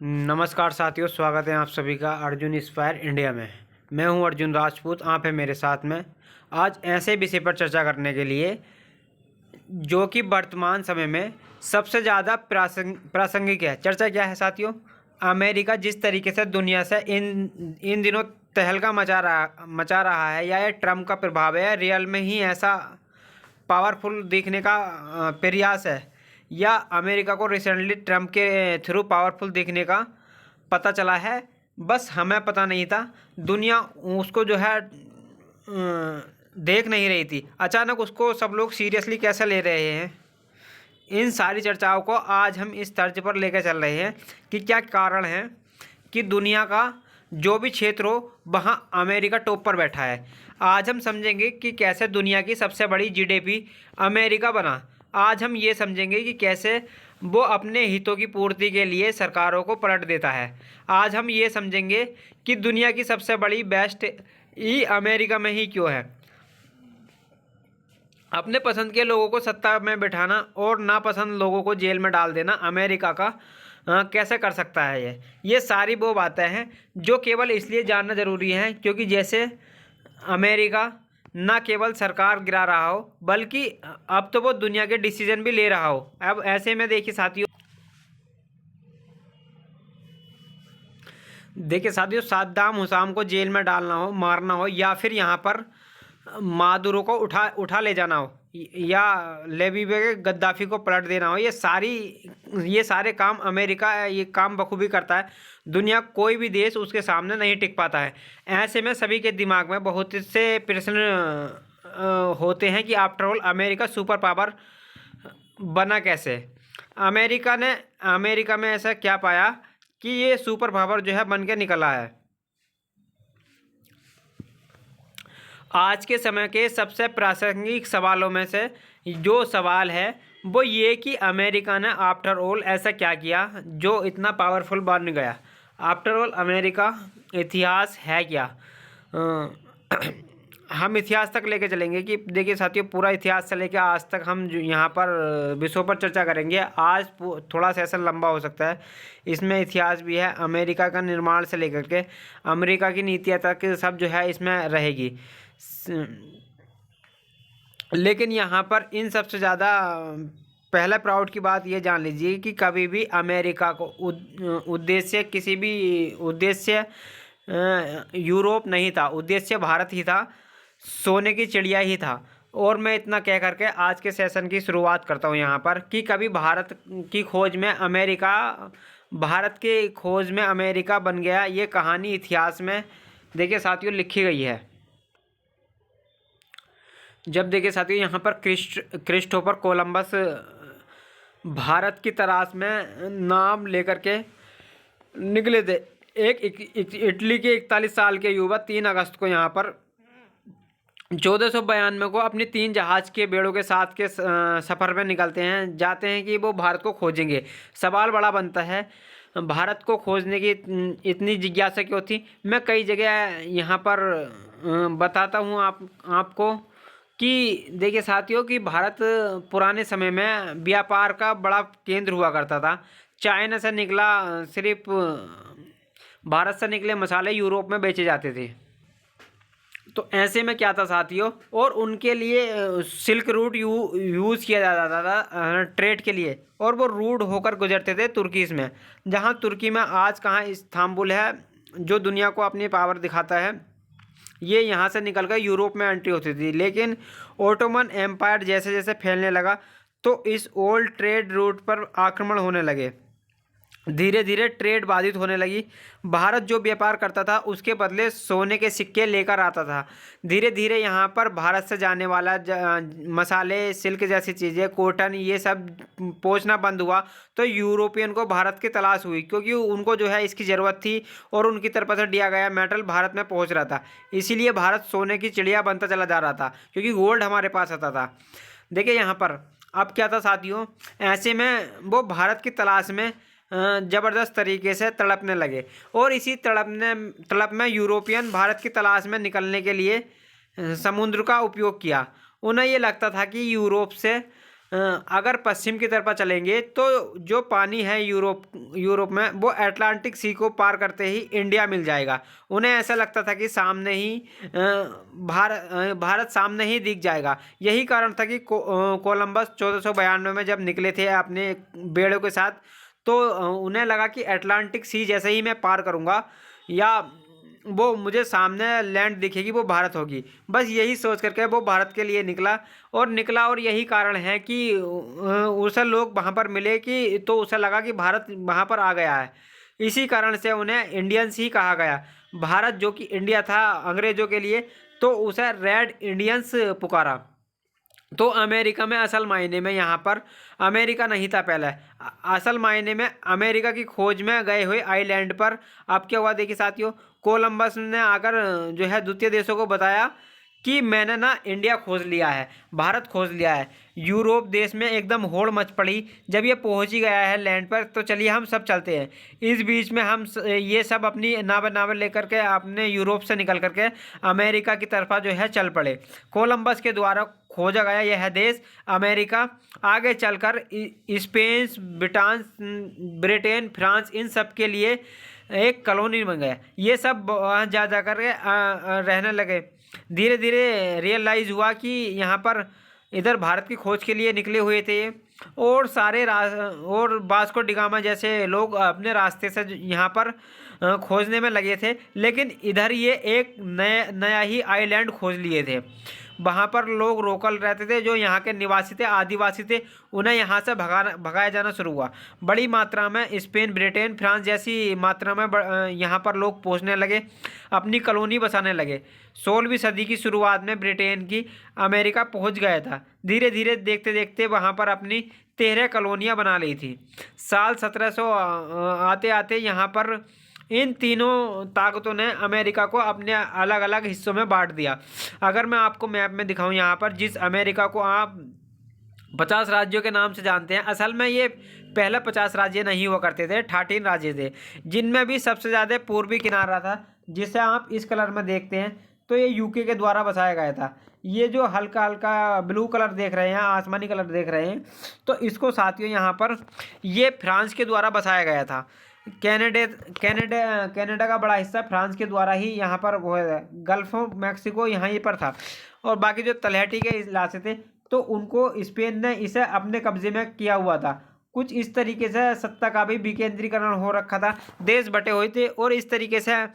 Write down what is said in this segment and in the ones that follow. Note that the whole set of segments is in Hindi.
नमस्कार साथियों, स्वागत है आप सभी का अर्जुन इंस्पायर इंडिया में। मैं हूं अर्जुन राजपूत, आप है मेरे साथ में। आज ऐसे विषय पर चर्चा करने के लिए जो कि वर्तमान समय में सबसे ज़्यादा प्रासंगिक है। चर्चा क्या है साथियों? अमेरिका जिस तरीके से दुनिया से इन इन दिनों तहलका मचा रहा है, या ये ट्रम्प का प्रभाव है, रियल में ही ऐसा पावरफुल दिखने का प्रयास है, या अमेरिका को रिसेंटली ट्रम्प के थ्रू पावरफुल दिखने का पता चला है। बस हमें पता नहीं था, दुनिया उसको जो है देख नहीं रही थी। अचानक उसको सब लोग सीरियसली कैसे ले रहे हैं, इन सारी चर्चाओं को आज हम इस तर्ज पर लेकर चल रहे हैं कि क्या कारण है कि दुनिया का जो भी क्षेत्र हो वहाँ अमेरिका टॉप पर बैठा है। आज हम समझेंगे कि कैसे दुनिया की सबसे बड़ी जीडीपी अमेरिका बना। आज हम ये समझेंगे कि कैसे वो अपने हितों की पूर्ति के लिए सरकारों को पलट देता है। आज हम ये समझेंगे कि दुनिया की सबसे बड़ी बेस्ट ई अमेरिका में ही क्यों है। अपने पसंद के लोगों को सत्ता में बिठाना और नापसंद लोगों को जेल में डाल देना अमेरिका का कैसे कर सकता है। ये सारी वो बातें हैं जो केवल इसलिए जानना ज़रूरी है क्योंकि जैसे अमेरिका ना केवल सरकार गिरा रहा हो, बल्कि अब तो वो दुनिया के डिसीजन भी ले रहा हो। अब ऐसे में देखिए साथियों, सद्दाम हुसैन को जेल में डालना हो, मारना हो, या फिर यहाँ पर मादुरो को उठा ले जाना हो, या लेबीबे के गद्दाफी को पलट देना हो, ये सारे काम अमेरिका ये काम बखूबी करता है। दुनिया कोई भी देश उसके सामने नहीं टिक पाता है। ऐसे में सभी के दिमाग में बहुत से प्रश्न होते हैं कि after all America super power बना कैसे। अमेरिका में ऐसा क्या पाया कि ये सुपर पावर जो है बन के निकला है। आज के समय के सबसे प्रासंगिक सवालों में से जो सवाल है वो ये कि अमेरिका ने आफ्टर ऑल ऐसा क्या किया जो इतना पावरफुल बन गया। आफ्टर ऑल अमेरिका इतिहास है क्या? हम इतिहास तक लेके चलेंगे कि देखिए साथियों, पूरा इतिहास से लेकर आज तक हम जो यहाँ पर विषयों पर चर्चा करेंगे। आज थोड़ा सेशन लंबा हो सकता है, इसमें इतिहास भी है। अमेरिका का निर्माण से लेकर के अमेरिका की नीतियाँ तक सब जो है इसमें रहेगी। लेकिन यहाँ पर इन सबसे ज़्यादा पहला प्राउड की बात ये जान लीजिए कि कभी भी अमेरिका को उद्देश्य यूरोप नहीं था, उद्देश्य भारत ही था, सोने की चिड़िया ही था। और मैं इतना कह करके आज के सेशन की शुरुआत करता हूँ यहाँ पर कि कभी भारत की खोज में अमेरिका बन गया, ये कहानी इतिहास में देखिए साथियों लिखी गई है। जब देखिए साथियों यहाँ पर क्रिस्टोफर कोलंबस भारत की तलाश में नाम लेकर के निकले थे। इटली के 41 साल के युवक 3 अगस्त को यहाँ पर 1492 को अपनी 3 जहाज के बेड़ों के साथ के सफ़र में निकलते हैं, जाते हैं कि वो भारत को खोजेंगे। सवाल बड़ा बनता है, भारत को खोजने की इतनी जिज्ञासा क्यों थी? मैं कई जगह यहाँ पर बताता हूँ आपको कि देखिए साथियों कि भारत पुराने समय में व्यापार का बड़ा केंद्र हुआ करता था। चाइना से निकला सिर्फ भारत से निकले मसाले यूरोप में बेचे जाते थे। तो ऐसे में क्या था साथियों, और उनके लिए सिल्क रूट यूज़ किया जाता था ट्रेड के लिए, और वो रूट होकर गुजरते थे तुर्की में। जहाँ तुर्की में आज कहाँ इस्तांबुल है, जो दुनिया को अपनी पावर दिखाता है, ये यहाँ से निकलकर यूरोप में एंट्री होती थी। लेकिन ओटोमन एम्पायर जैसे जैसे फैलने लगा तो इस ओल्ड ट्रेड रूट पर आक्रमण होने लगे, धीरे धीरे ट्रेड बाधित होने लगी। भारत जो व्यापार करता था उसके बदले सोने के सिक्के लेकर आता था। धीरे धीरे यहाँ पर भारत से जाने वाला मसाले, सिल्क जैसी चीज़ें, कॉटन, ये सब पहुँचना बंद हुआ। तो यूरोपियन को भारत की तलाश हुई क्योंकि उनको जो है इसकी ज़रूरत थी, और उनकी तरफ से दिया गया मेटल भारत में पहुँच रहा था। इसीलिए भारत सोने की चिड़िया बनता चला जा रहा था क्योंकि गोल्ड हमारे पास आता था। देखिए यहाँ पर अब क्या था साथियों, ऐसे में वो भारत की तलाश में ज़बरदस्त तरीके से तड़पने लगे, और इसी तड़प में यूरोपियन भारत की तलाश में निकलने के लिए समुद्र का उपयोग किया। उन्हें ये लगता था कि यूरोप से अगर पश्चिम की तरफ चलेंगे तो जो पानी है यूरोप में वो अटलांटिक सी को पार करते ही इंडिया मिल जाएगा। उन्हें ऐसा लगता था कि सामने ही भारत सामने ही दिख जाएगा। यही कारण था कि कोलंबस 1492 में जब निकले थे अपने बेड़ों के साथ, तो उन्हें लगा कि अटलांटिक सी जैसे ही मैं पार करूँगा या वो मुझे सामने लैंड दिखेगी वो भारत होगी। बस यही सोच करके वो भारत के लिए निकला और यही कारण है कि उसे लोग वहाँ पर मिले कि तो उसे लगा कि भारत वहाँ पर आ गया है। इसी कारण से उन्हें इंडियंस ही कहा गया। भारत जो कि इंडिया था अंग्रेजों के लिए, तो उसे रेड इंडियंस पुकारा। तो अमेरिका में असल मायने में यहाँ पर अमेरिका नहीं था पहले, असल मायने में अमेरिका की खोज में गए हुए आइलैंड पर अब क्या हुआ देखिए साथियों, कोलंबस ने आकर जो है द्वितीय देशों को बताया कि मैंने ना इंडिया खोज लिया है, भारत खोज लिया है। यूरोप देश में एकदम होड़ मच पड़ी। जब ये पहुंच ही गया है लैंड पर तो चलिए हम सब चलते हैं। इस बीच में ये सब अपनी नावें लेकर के अपने यूरोप से निकल करके अमेरिका की तरफा जो है चल पड़े। कोलंबस के द्वारा खोजा गया यह देश अमेरिका आगे चलकर स्पेन, ब्रिटेन, फ्रांस इन सब के लिए एक कॉलोनी बन गया। ये सब वहाँ जा कर के रहने लगे। धीरे धीरे रियलाइज़ हुआ कि यहाँ पर इधर भारत की खोज के लिए निकले हुए थे और और वास्को डी गामा जैसे लोग अपने रास्ते से यहाँ पर खोजने में लगे थे। लेकिन इधर ये एक नया ही आइलैंड खोज लिए थे। वहाँ पर लोग लोकल रहते थे, जो यहाँ के निवासी थे, आदिवासी थे, उन्हें यहाँ से भगाया जाना शुरू हुआ। बड़ी मात्रा में स्पेन, ब्रिटेन, फ्रांस जैसी मात्रा में यहाँ पर लोग पहुँचने लगे, अपनी कॉलोनी बसाने लगे। 16वीं सदी की शुरुआत में ब्रिटेन की अमेरिका पहुँच गया था। धीरे धीरे देखते देखते वहाँ पर अपनी 13 कॉलोनियाँ बना ली थी। साल 1700 आते आते यहाँ पर इन तीनों ताकतों ने अमेरिका को अपने अलग अलग हिस्सों में बांट दिया। अगर मैं आपको मैप में दिखाऊं, यहाँ पर जिस अमेरिका को आप 50 राज्यों के नाम से जानते हैं, असल में ये पहले 50 राज्य नहीं हुआ करते थे, 13 राज्य थे, जिनमें भी सबसे ज़्यादा पूर्वी किनारा था, जिसे आप इस कलर में देखते हैं, तो ये यूके के द्वारा बसाया गया था। ये जो हल्का हल्का ब्लू कलर देख रहे हैं, आसमानी कलर देख रहे हैं, तो इसको साथियों यहाँ पर ये फ्रांस के द्वारा बसाया गया था। कनाडा का बड़ा हिस्सा फ्रांस के द्वारा ही यहाँ पर वो है। गल्फ ऑफ मैक्सिको यहाँ ही पर था और बाकी जो तलहटी के इलाके थे तो उनको स्पेन ने इसे अपने कब्जे में किया हुआ था। कुछ इस तरीके से सत्ता का भी विकेंद्रीकरण हो रखा था, देश बटे हुए थे और इस तरीके से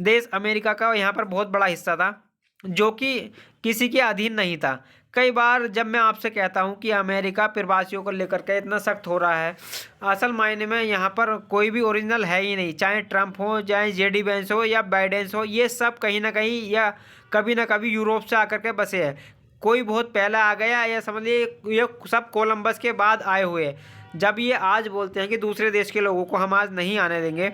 देश अमेरिका का यहाँ पर बहुत बड़ा हिस्सा था जो कि किसी के अधीन नहीं था। कई बार जब मैं आपसे कहता हूं कि अमेरिका प्रवासियों को लेकर के इतना सख्त हो रहा है, असल मायने में यहाँ पर कोई भी ओरिजिनल है ही नहीं। चाहे ट्रंप हो, चाहे जेडी वेंस हो या बाइडेंस हो, ये सब कहीं ना कहीं या कभी ना कभी यूरोप से आकर के बसे हैं। कोई बहुत पहले आ गया या समझ लीजिए ये सब कोलंबस के बाद आए हुए हैं। जब ये आज बोलते हैं कि दूसरे देश के लोगों को हम आज नहीं आने देंगे,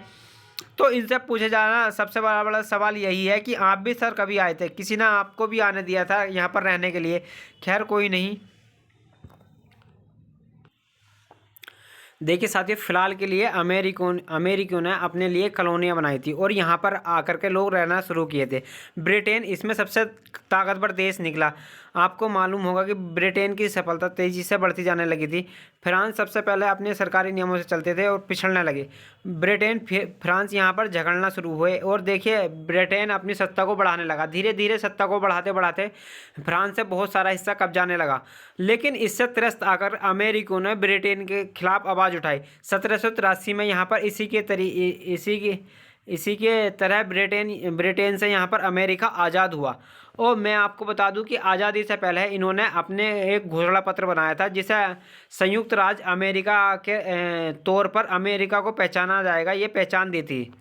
तो इनसे पूछे जाना सबसे बड़ा सवाल यही है कि आप भी सर कभी आए थे, किसी ने आपको भी आने दिया था यहाँ पर रहने के लिए? खैर कोई नहीं। देखिए साथियों, फिलहाल के लिए अमेरिकियों ने अपने लिए कॉलोनियाँ बनाई थी और यहाँ पर आकर के लोग रहना शुरू किए थे। ब्रिटेन इसमें सबसे ताकतवर देश निकला। आपको मालूम होगा कि ब्रिटेन की सफलता तेज़ी से बढ़ती जाने लगी थी। फ्रांस सबसे पहले अपने सरकारी नियमों से चलते थे और पिछड़ने लगे। ब्रिटेन फ्रांस यहाँ पर झगड़ना शुरू हुए और देखिए ब्रिटेन अपनी सत्ता को बढ़ाने लगा। धीरे धीरे सत्ता को बढ़ाते बढ़ाते फ्रांस से बहुत सारा हिस्सा कब्जाने लगा। लेकिन इससे त्रस्त आकर अमेरिकियों ने ब्रिटेन के खिलाफ आवाज़ उठाई। 1783 में यहाँ पर इसी के तरह ब्रिटेन से यहाँ पर अमेरिका आज़ाद हुआ। और मैं आपको बता दूं कि आज़ादी से पहले इन्होंने अपने एक घोषणा पत्र बनाया था जिसे संयुक्त राज्य अमेरिका के तौर पर अमेरिका को पहचाना जाएगा, ये पहचान दी थी।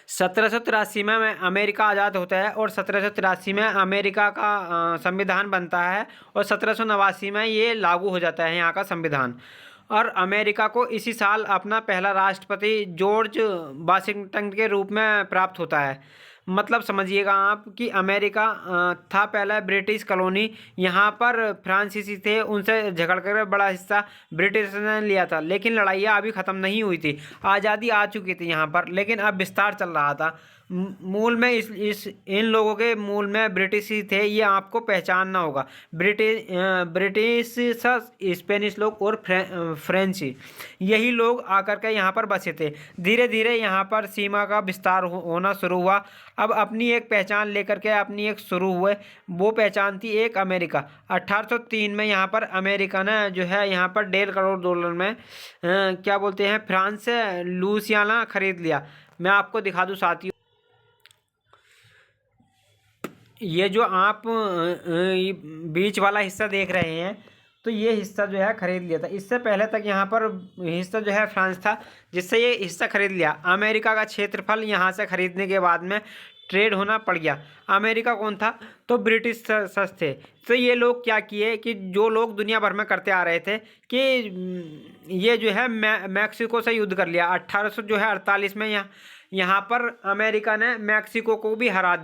1783 में अमेरिका आज़ाद होता है और 1783 में अमेरिका का संविधान बनता है और 1789 में ये लागू हो जाता है यहाँ का संविधान। और अमेरिका को इसी साल अपना पहला राष्ट्रपति जॉर्ज वाशिंगटन के रूप में प्राप्त होता है। मतलब समझिएगा आप कि अमेरिका था पहला ब्रिटिश कॉलोनी, यहाँ पर फ्रांसीसी थे, उनसे झगड़ कर बड़ा हिस्सा ब्रिटिश ने लिया था। लेकिन लड़ाइयाँ अभी ख़त्म नहीं हुई थी, आज़ादी आ चुकी थी यहाँ पर, लेकिन अब विस्तार चल रहा था। मूल में इस इन लोगों के मूल में ब्रिटिश ही थे, ये आपको पहचानना होगा। ब्रिटिश, स्पेनिश लोग और फ्रेंच, यही लोग आकर के यहाँ पर बसे थे। धीरे धीरे यहाँ पर सीमा का विस्तार होना शुरू हुआ। अब अपनी एक पहचान लेकर के अपनी एक शुरू हुए। वो पहचान थी एक अमेरिका। 1803 में यहाँ पर अमेरिका ने जो है यहाँ पर $1.5 करोड़ में क्या बोलते हैं, फ्रांस से लुइसियाना खरीद लिया। मैं आपको दिखा दूँ साथियों, ये जो आप बीच वाला हिस्सा देख रहे हैं, तो ये हिस्सा जो है खरीद लिया था। इससे पहले तक यहाँ पर हिस्सा जो है फ्रांस था, जिससे ये हिस्सा खरीद लिया। अमेरिका का क्षेत्रफल यहाँ से खरीदने के बाद में ट्रेड होना पड़ गया। अमेरिका कौन था, तो ब्रिटिश सस थे। तो ये लोग क्या किए कि जो लोग दुनिया भर में करते आ रहे थे कि ये जो है मैक्सिको से युद्ध कर लिया। 1848 में यहाँ पर अमेरिका ने मैक्सिको को भी हरा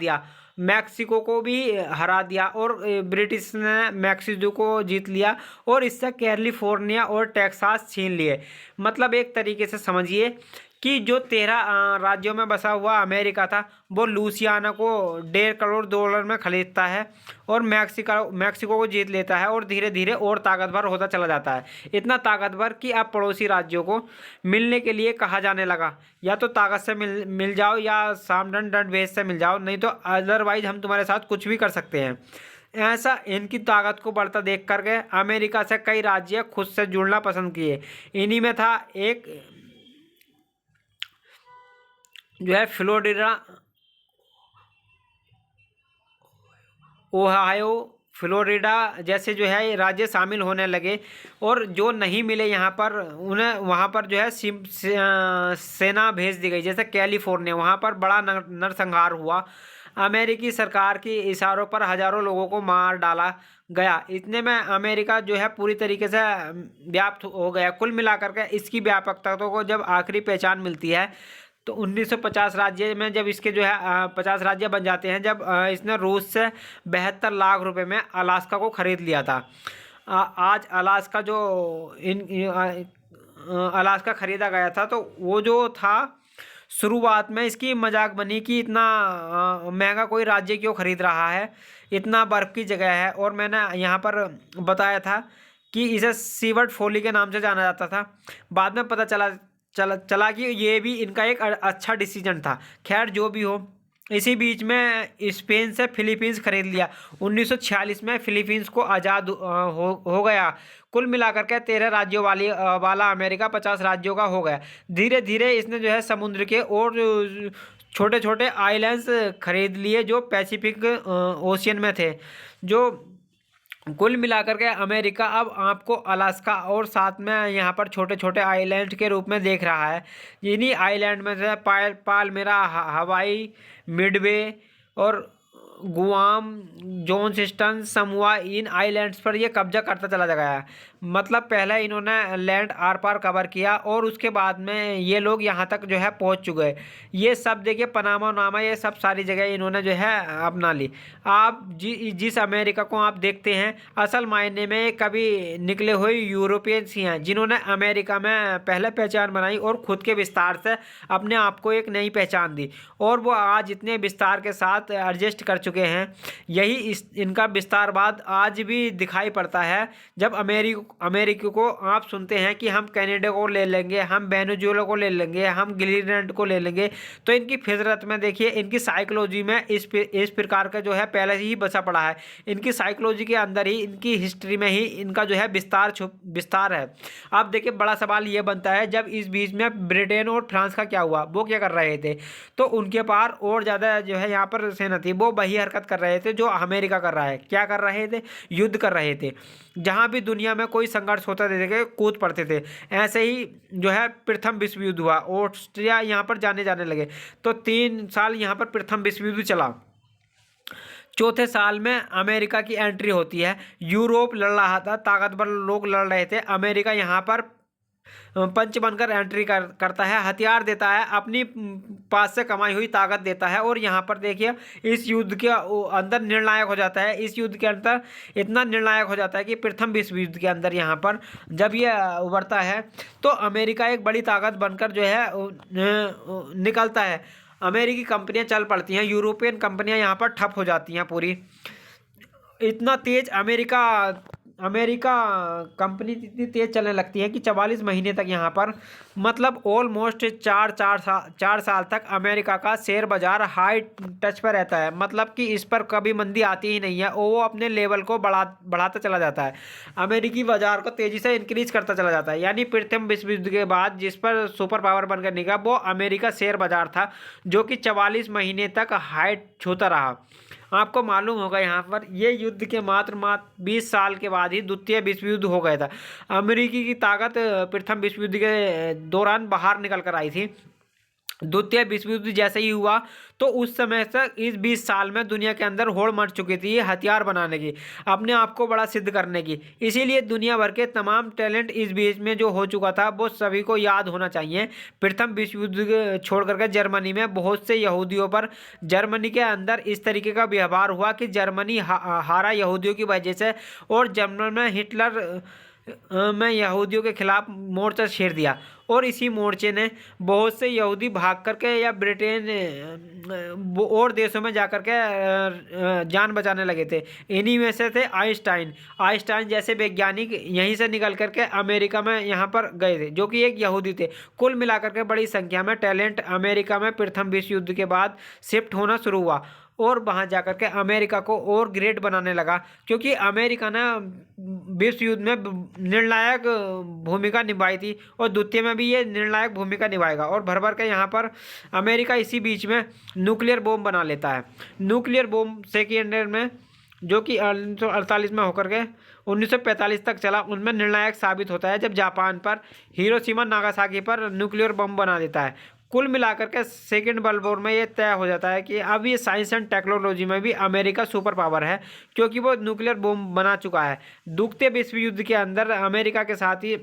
दिया। और ब्रिटिश ने मैक्सिको को जीत लिया और इससे कैलिफोर्निया और टेक्सास छीन लिए। मतलब एक तरीके से समझिए कि जो 13 राज्यों में बसा हुआ अमेरिका था, वो लुइसियाना को $1.5 करोड़ में खरीदता है और मैक्सिको को जीत लेता है और धीरे धीरे और ताकतवर होता चला जाता है। इतना ताकतवर कि अब पड़ोसी राज्यों को मिलने के लिए कहा जाने लगा, या तो ताकत से मिल जाओ या सामडन दंड भेद से मिल जाओ, नहीं तो अदरवाइज हम तुम्हारे साथ कुछ भी कर सकते हैं। ऐसा इनकी ताकत को बढ़ता देख करके अमेरिका से कई राज्य खुद से जुड़ना पसंद किए। इन्हीं में था एक जो है फ्लोरिडा, ओहायो, फ्लोरिडा जैसे जो है राज्य शामिल होने लगे। और जो नहीं मिले यहाँ पर, उन्हें वहाँ पर जो है सेना भेज दी गई। जैसे कैलिफोर्निया, वहाँ पर बड़ा नरसंहार हुआ। अमेरिकी सरकार के इशारों पर हजारों लोगों को मार डाला गया। इतने में अमेरिका जो है पूरी तरीके से व्याप्त हो गया। कुल मिलाकर के इसकी व्यापकता को जब आखिरी पहचान मिलती है, तो 1950 राज्य में जब इसके जो है 50 राज्य बन जाते हैं, जब इसने रूस से 72 लाख रुपए में अलास्का को खरीद लिया था। आज अलास्का जो अलास्का खरीदा गया था, तो वो जो था शुरुआत में इसकी मजाक बनी कि इतना महंगा कोई राज्य क्यों खरीद रहा है, इतना बर्फ़ की जगह है। और मैंने यहाँ पर बताया था कि इसे सीवर्ट फोली के नाम से जाना जाता था। बाद में पता चला कि ये भी इनका एक अच्छा डिसीजन था। खैर जो भी हो, इसी बीच में स्पेन से फिलीपींस खरीद लिया। 1946 में फिलीपींस को आज़ाद हो गया। कुल मिलाकर के 13 राज्यों वाला अमेरिका 50 राज्यों का हो गया। धीरे धीरे इसने जो है समुद्र के और छोटे छोटे आइलैंड्स खरीद लिए जो पैसिफिक ओशियन में थे। जो कुल मिलाकर के अमेरिका अब आपको अलास्का और साथ में यहाँ पर छोटे छोटे आइलैंड के रूप में देख रहा है। इन्हीं आइलैंड में से पालमेरा, हवाई, मिडवे और गुआम, जॉनस्टन, समोआ, इन आइलैंड्स पर ये कब्जा करता चला गया है। मतलब पहले इन्होंने लैंड आर पार कवर किया और उसके बाद में ये लोग यहाँ तक जो है पहुँच चुके हैं। ये सब देखिए पनामा नामा, ये सब सारी जगह इन्होंने जो है अपना ली। आप जिस अमेरिका को आप देखते हैं, असल मायने में कभी निकले हुए यूरोपियंस ही हैं, जिन्होंने अमेरिका में पहले पहचान बनाई और ख़ुद के विस्तार से अपने आप को एक नई पहचान दी। और वो आज इतने विस्तार के साथ एडजस्ट कर चुके हैं। यही इनका विस्तारवाद आज भी दिखाई पड़ता है। जब अमेरिका को आप सुनते हैं कि हम कनाडा को ले लेंगे, हम वेनेजुएला को ले लेंगे, हम ग्रीनलैंड को ले लेंगे, तो इनकी फितरत में देखिए, इनकी साइकोलॉजी में इस प्रकार का जो है पहले से ही बसा पड़ा है। इनकी साइकोलॉजी के अंदर ही, इनकी हिस्ट्री में ही इनका जो है विस्तार है। अब देखिए बड़ा सवाल ये बनता है, जब इस बीच में ब्रिटेन और फ्रांस का क्या हुआ, वो क्या कर रहे थे? तो उनके पार और ज़्यादा जो है यहाँ पर सेना थी। वो वही हरकत कर रहे थे जो अमेरिका कर रहा है। क्या कर रहे थे? युद्ध कर रहे थे। जहाँ भी दुनिया में कोई संघर्ष होता थे कूद पड़ते थे। ऐसे ही जो है प्रथम विश्व युद्ध हुआ, ऑस्ट्रिया यहाँ पर जाने लगे। तो 3 साल यहाँ पर प्रथम विश्व युद्ध चला। चौथे साल में अमेरिका की एंट्री होती है। यूरोप लड़ रहा था, ताकतवर लोग लड़ रहे थे। अमेरिका यहाँ पर पंच बनकर एंट्री करता है, हथियार देता है, अपनी पास से कमाई हुई ताकत देता है। और यहाँ पर देखिए इस युद्ध के अंदर निर्णायक हो जाता है। इस युद्ध के अंदर इतना निर्णायक हो जाता है कि प्रथम विश्व युद्ध के अंदर यहाँ पर जब ये उभरता है, तो अमेरिका एक बड़ी ताकत बनकर जो है निकलता है। अमेरिकी कंपनियां चल पड़ती हैं, यूरोपियन कंपनियां यहाँ पर ठप हो जाती हैं पूरी। इतना तेज अमेरिका अमेरिका कंपनी इतनी तेज चलने लगती है कि 44 महीने तक यहाँ पर मतलब ऑलमोस्ट 4 साल तक अमेरिका का शेयर बाजार हाई टच पर रहता है। मतलब कि इस पर कभी मंदी आती ही नहीं है और वो अपने लेवल को बढ़ाता चला जाता है, अमेरिकी बाजार को तेजी से इंक्रीज करता चला जाता है। यानी प्रथम विश्व युद्ध के बाद जिस पर सुपर पावर बनकर निकला वो अमेरिका शेयर बाजार था, जो कि 44 महीने तक हाई छूता रहा। आपको मालूम होगा यहाँ पर ये युद्ध के मात्र 20 साल के बाद ही द्वितीय विश्व युद्ध हो गया था। अमेरिकी की ताकत प्रथम विश्व युद्ध के दौरान बाहर निकल कर आई थी। द्वितीय विश्व युद्ध जैसे ही हुआ तो उस समय तक इस 20 साल में दुनिया के अंदर होड़ मच चुकी थी हथियार बनाने की, अपने आप को बड़ा सिद्ध करने की। इसीलिए दुनिया भर के तमाम टैलेंट इस बीच में जो हो चुका था वो सभी को याद होना चाहिए। प्रथम विश्व युद्ध छोड़ करके जर्मनी में बहुत से यहूदियों पर जर्मनी के अंदर इस तरीके का व्यवहार हुआ कि जर्मनी हारा यहूदियों की वजह से, और जर्मन में हिटलर में यहूदियों के खिलाफ मोर्चा छेड़ दिया। और इसी मोर्चे ने बहुत से यहूदी भाग करके या ब्रिटेन और देशों में जाकर के जान बचाने लगे थे। इन्हीं में से थे आइंस्टाइन जैसे वैज्ञानिक यहीं से निकल करके अमेरिका में यहाँ पर गए थे, जो कि एक यहूदी थे। कुल मिलाकर के बड़ी संख्या में टैलेंट अमेरिका में प्रथम विश्व युद्ध के बाद शिफ्ट होना शुरू हुआ और वहाँ जाकर के अमेरिका को और ग्रेट बनाने लगा, क्योंकि अमेरिका ने विश्व युद्ध में निर्णायक भूमिका निभाई थी और द्वितीय में भी ये निर्णायक भूमिका निभाएगा। और भर भर के यहाँ पर अमेरिका इसी बीच में न्यूक्लियर बॉम्ब बना लेता है। न्यूक्लियर बॉम्ब सेकेंड में जो कि 1948 में होकर के 1945 तक चला, उनमें निर्णायक साबित होता है जब जापान पर हिरोशिमा नागासाकी पर न्यूक्लियर बम बना देता है। कुल मिलाकर के सेकेंड वर्ल्ड वॉर में ये तय हो जाता है कि अब ये साइंस एंड टेक्नोलॉजी में भी अमेरिका सुपर पावर है, क्योंकि वो न्यूक्लियर बम बना चुका है। द्वितीय विश्व युद्ध के अंदर अमेरिका के साथ ही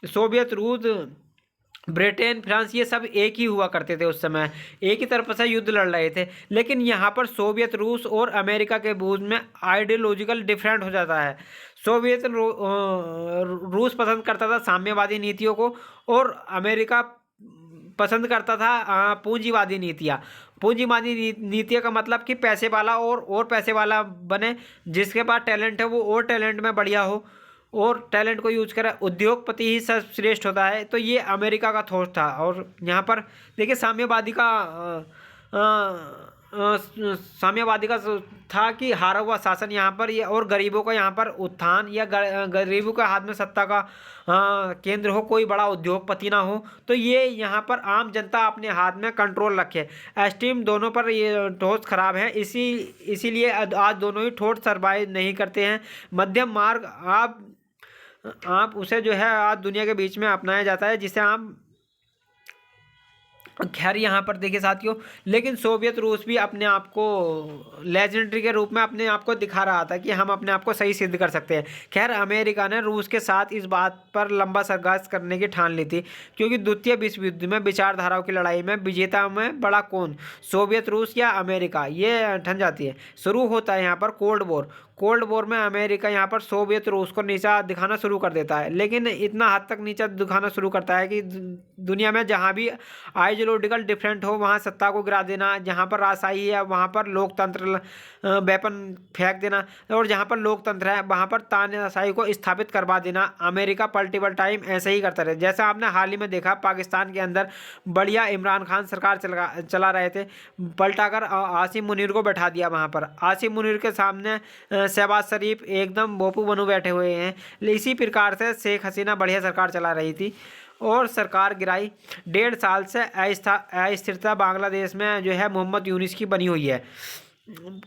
सोवियत, रूस, ब्रिटेन, फ्रांस ये सब एक ही हुआ करते थे। उस समय एक ही तरफ से युद्ध लड़ रहे थे, लेकिन यहाँ पर सोवियत, रूस और अमेरिका के बीच में आइडियोलॉजिकल डिफरेंट हो जाता है। सोवियत रूस पसंद करता था साम्यवादी नीतियों को और अमेरिका पसंद करता था पूंजीवादी नीतियाँ। पूंजीवादी नीतियों का मतलब कि पैसे वाला और पैसे वाला बने, जिसके पास टैलेंट है वो और टैलेंट में बढ़िया हो और टैलेंट को यूज करे, उद्योगपति ही सर्वश्रेष्ठ होता है। तो ये अमेरिका का थॉट था। और यहाँ पर देखिए साम्यवादी का था कि हारा हुआ शासन यहाँ पर ये और गरीबों का यहाँ पर उत्थान, या गरीबों के हाथ में सत्ता का केंद्र हो, कोई बड़ा उद्योगपति ना हो, तो ये यहाँ पर आम जनता अपने हाथ में कंट्रोल रखे। एस्टीम दोनों पर ये ठोस खराब है, इसीलिए आज दोनों ही ठोस सर्वाइव नहीं करते हैं। मध्यम मार्ग आप उसे जो है आज दुनिया के बीच में अपनाया जाता है, जिसे आप खैर यहाँ पर देखिए साथियों, लेकिन सोवियत रूस भी अपने आप को लेजेंडरी के रूप में अपने आप को दिखा रहा था कि हम अपने आप को सही सिद्ध कर सकते हैं। खैर अमेरिका ने रूस के साथ इस बात पर लंबा संघर्ष करने की ठान ली थी, क्योंकि द्वितीय विश्व युद्ध में विचारधाराओं की लड़ाई में विजेता में बड़ा कौन, सोवियत रूस या अमेरिका, ये ठन जाती है। शुरू होता है यहाँ पर कोल्ड वॉर में अमेरिका यहाँ पर सोवियत रूस को नीचा दिखाना शुरू कर देता है, लेकिन इतना हद तक नीचा दिखाना शुरू करता है कि दुनिया में जहाँ भी आइडियोलॉजिकल डिफरेंट हो वहाँ सत्ता को गिरा देना, जहाँ पर राजशाही है वहाँ पर लोकतंत्र वेपन फेंक देना, और जहाँ पर लोकतंत्र है वहाँ पर तानाशाही को स्थापित करवा देना। अमेरिका पलटेबल टाइम ऐसे ही करता रहे। जैसा आपने हाल ही में देखा पाकिस्तान के अंदर बढ़िया इमरान खान सरकार चला रहे थे, पलटाकर आसिम मुनीर को बैठा दिया वहाँ पर। आसिम मुनीर के सामने शहबाज शरीफ एकदम बोपू बनू बैठे हुए हैं। इसी प्रकार से शेख हसीना बढ़िया सरकार चला रही थी और सरकार गिराई। 1.5 साल से अस्थिरता बांग्लादेश में जो है मोहम्मद यूनिस की बनी हुई है।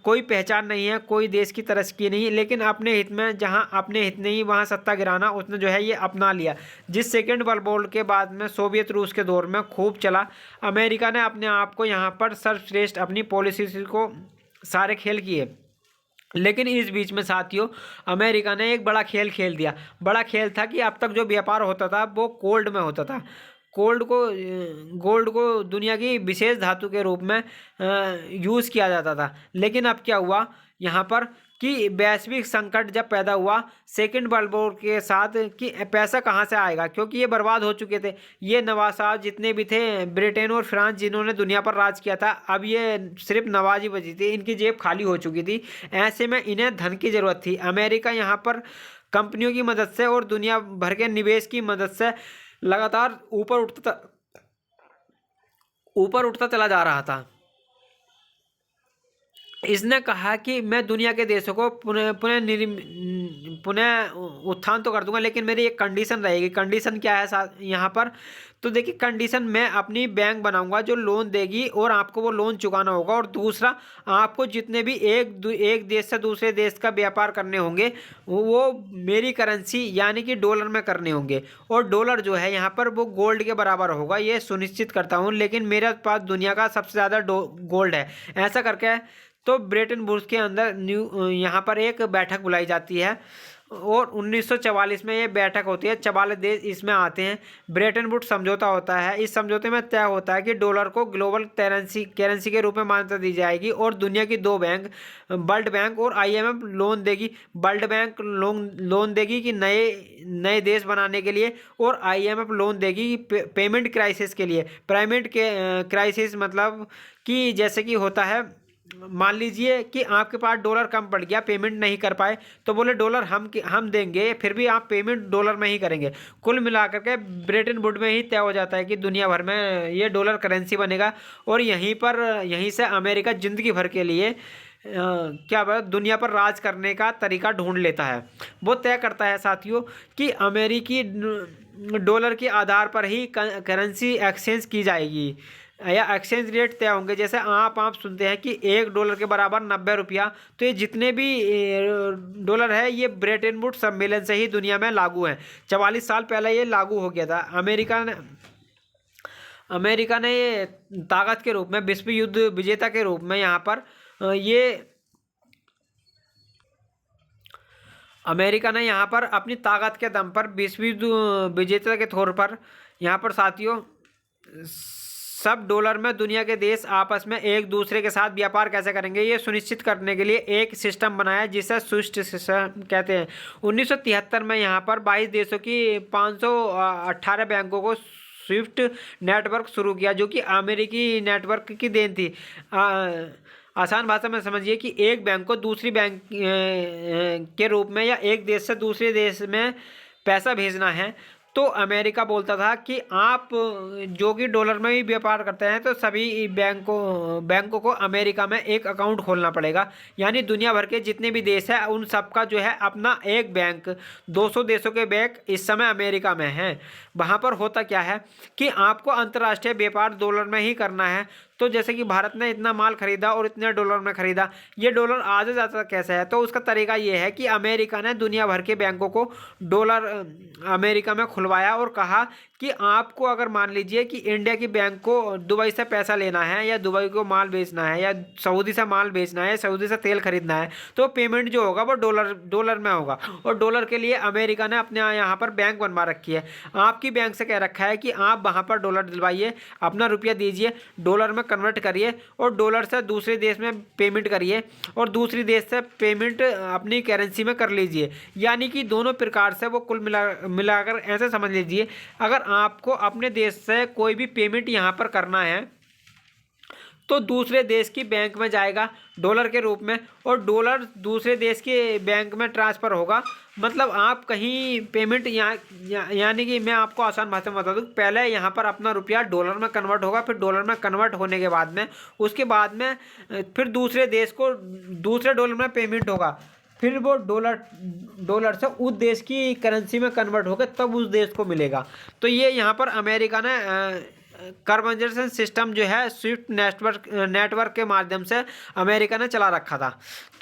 कोई पहचान नहीं है, कोई देश की तरक्की नहीं, लेकिन अपने हित में, जहां अपने हित नहीं वहां सत्ता गिराना उसने जो है ये अपना लिया। जिस सेकेंड वर्ल्ड वॉर के बाद में सोवियत रूस के दौर में खूब चला, अमेरिका ने अपने आप को यहाँ पर सर्वश्रेष्ठ अपनी पॉलिसी को सारे खेल किए। लेकिन इस बीच में साथियों अमेरिका ने एक बड़ा खेल खेल दिया। बड़ा खेल था कि अब तक जो व्यापार होता था वो कोल्ड में होता था। गोल्ड को दुनिया की विशेष धातु के रूप में यूज़ किया जाता था। लेकिन अब क्या हुआ यहाँ पर कि वैश्विक संकट जब पैदा हुआ सेकेंड वर्ल्ड वॉर के साथ, कि पैसा कहाँ से आएगा, क्योंकि ये बर्बाद हो चुके थे। ये नवाब जितने भी थे ब्रिटेन और फ्रांस जिन्होंने दुनिया पर राज किया था, अब ये सिर्फ नवाजी बची थी, इनकी जेब खाली हो चुकी थी। ऐसे में इन्हें धन की ज़रूरत थी। अमेरिका यहाँ पर कंपनियों की मदद से और दुनिया भर के निवेश की मदद से लगातार ऊपर उठता चला जा रहा था। इसने कहा कि मैं दुनिया के देशों को पुनः उत्थान तो कर दूंगा, लेकिन मेरी एक कंडीशन रहेगी। कंडीशन क्या है यहाँ पर? तो देखिए, कंडीशन, मैं अपनी बैंक बनाऊंगा जो लोन देगी और आपको वो लोन चुकाना होगा। और दूसरा, आपको जितने भी एक देश से दूसरे देश का व्यापार करने होंगे वो मेरी करेंसी यानी कि डॉलर में करने होंगे। और डॉलर जो है यहाँ पर वो गोल्ड के बराबर होगा, ये सुनिश्चित करता हूँ। लेकिन मेरे पास दुनिया का सबसे ज़्यादा गोल्ड है। ऐसा करके तो ब्रेटन वुड्स के अंदर यहाँ पर एक बैठक बुलाई जाती है और 1944 में ये बैठक होती है। 44 देश इसमें आते हैं। ब्रेटन वुड्स समझौता होता है। इस समझौते में तय होता है कि डॉलर को ग्लोबल करेंसी के रूप में मान्यता दी जाएगी और दुनिया की दो बैंक, वर्ल्ड बैंक और IMF लोन देगी। वर्ल्ड बैंक लोन देगी कि नए देश बनाने के लिए, और IMF लोन देगी पेमेंट क्राइसिस के लिए। पेमेंट के क्राइसिस मतलब कि जैसे कि होता है, मान लीजिए कि आपके पास डॉलर कम पड़ गया, पेमेंट नहीं कर पाए, तो बोले डॉलर हम देंगे, फिर भी आप पेमेंट डॉलर में ही करेंगे। कुल मिलाकर के ब्रेटन वुड में ही तय हो जाता है कि दुनिया भर में ये डॉलर करेंसी बनेगा। और यहीं से अमेरिका जिंदगी भर के लिए दुनिया पर राज करने का तरीका ढूंढ लेता है। वो तय करता है साथियों कि अमेरिकी डॉलर के आधार पर ही करेंसी एक्सचेंज की जाएगी या एक्सचेंज रेट तय होंगे। जैसे आप सुनते हैं कि $1 के बराबर 90 रुपया। तो ये जितने भी डॉलर है ये ब्रेटन वुड्स सम्मेलन से ही दुनिया में लागू हैं। 44 साल पहले ये लागू हो गया था। अमेरिका ने ये ताकत के रूप में, विश्व युद्ध विजेता के रूप में यहाँ पर अमेरिका ने यहाँ पर अपनी ताकत के दम पर विश्व युद्ध विजेता के तौर पर यहाँ पर साथियों सब डॉलर में दुनिया के देश आपस में एक दूसरे के साथ व्यापार कैसे करेंगे ये सुनिश्चित करने के लिए एक सिस्टम बनाया जिसे स्विफ्ट सिस्टम कहते हैं। 1973 में यहाँ पर 22 देशों की 518 बैंकों को स्विफ्ट नेटवर्क शुरू किया, जो कि अमेरिकी नेटवर्क की देन थी। आसान भाषा में समझिए कि एक बैंक को दूसरी बैंक के रूप में या एक देश से दूसरे देश में पैसा भेजना है, तो अमेरिका बोलता था कि आप जो कि डॉलर में भी व्यापार करते हैं तो सभी बैंकों को अमेरिका में एक अकाउंट खोलना पड़ेगा। यानी दुनिया भर के जितने भी देश हैं उन सबका जो है अपना एक बैंक। 200 देशों के बैंक इस समय अमेरिका में हैं। वहाँ पर होता क्या है कि आपको अंतर्राष्ट्रीय व्यापार डॉलर में ही करना है। तो जैसे कि भारत ने इतना माल खरीदा और इतने डॉलर में खरीदा, ये डॉलर आ जाता कैसे है? तो उसका तरीका ये है कि अमेरिका ने दुनिया भर के बैंकों को डॉलर अमेरिका में खुलवाया और कहा कि आपको अगर मान लीजिए कि इंडिया की बैंक को दुबई से पैसा लेना है या दुबई को माल बेचना है या सऊदी से माल बेचना है, सऊदी से तेल खरीदना है, तो पेमेंट जो होगा वो डॉलर में होगा। और डॉलर के लिए अमेरिका ने अपने यहाँ पर बैंक बनवा रखी है। आपकी बैंक से कह रखा है कि आप वहाँ पर डॉलर दिलवाइए, अपना रुपया दीजिए, डॉलर में कन्वर्ट करिए और डॉलर से दूसरे देश में पेमेंट करिए और दूसरी देश से पेमेंट अपनी करेंसी में कर लीजिए। यानी कि दोनों प्रकार से वो कुल मिलाकर ऐसे समझ लीजिए, अगर आपको अपने देश से कोई भी पेमेंट यहाँ पर करना है तो दूसरे देश की बैंक में जाएगा डॉलर के रूप में और डॉलर दूसरे देश के बैंक में ट्रांसफ़र होगा। मतलब आप कहीं पेमेंट यानी कि मैं आपको आसान भाषा में बता दूं, पहले यहाँ पर अपना रुपया डॉलर में कन्वर्ट होगा, फिर डॉलर में कन्वर्ट होने के बाद में उसके बाद में फिर दूसरे देश को दूसरे डॉलर में पेमेंट होगा, फिर वो डॉलर से उस देश की करेंसी में कन्वर्ट होकर तब उस देश को मिलेगा। तो ये यहाँ पर अमेरिका ने कन्वर्जन सिस्टम जो है स्विफ्ट नेटवर्क के माध्यम से अमेरिका ने चला रखा था।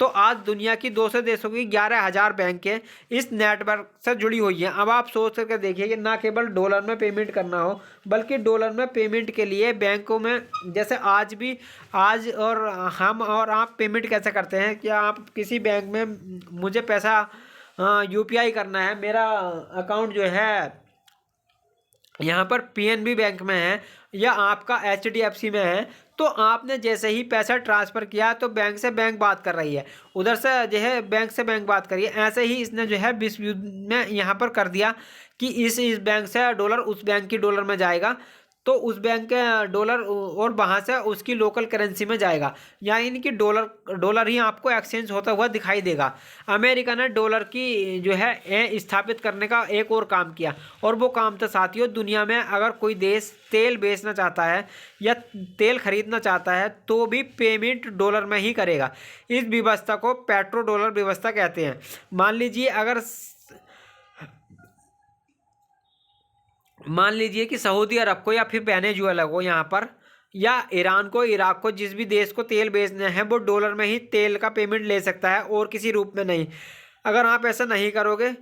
तो आज दुनिया की 200 देशों की 11,000 बैंकें इस नेटवर्क से जुड़ी हुई हैं। अब आप सोच करके देखिए कि ना केवल डॉलर में पेमेंट करना हो, बल्कि डॉलर में पेमेंट के लिए बैंकों में जैसे आज और हम और आप पेमेंट कैसे करते हैं, क्या आप किसी बैंक में मुझे पैसा UPI करना है, मेरा अकाउंट जो है यहाँ पर PNB बैंक में है या आपका HDFC में है, तो आपने जैसे ही पैसा ट्रांसफ़र किया तो बैंक से बैंक बात कर रही है, उधर से जो है बैंक से बैंक बात करिए। ऐसे ही इसने जो है विश्व युद्ध में यहाँ पर कर दिया कि इस बैंक से डॉलर उस बैंक की डॉलर में जाएगा, तो उस बैंक के डॉलर और वहाँ से उसकी लोकल करेंसी में जाएगा, यानी कि डॉलर डॉलर ही आपको एक्सचेंज होता हुआ दिखाई देगा। अमेरिका ने डॉलर की जो है स्थापित करने का एक और काम किया, और वो काम था साथियों, दुनिया में अगर कोई देश तेल बेचना चाहता है या तेल खरीदना चाहता है तो भी पेमेंट डॉलर में ही करेगा। इस व्यवस्था को पेट्रो डॉलर व्यवस्था कहते हैं। मान लीजिए कि सऊदी अरब को या फिर वेनेजुएला को यहाँ पर, या ईरान को, इराक को, जिस भी देश को तेल बेचना है वो डॉलर में ही तेल का पेमेंट ले सकता है और किसी रूप में नहीं। अगर आप ऐसा नहीं करोगे,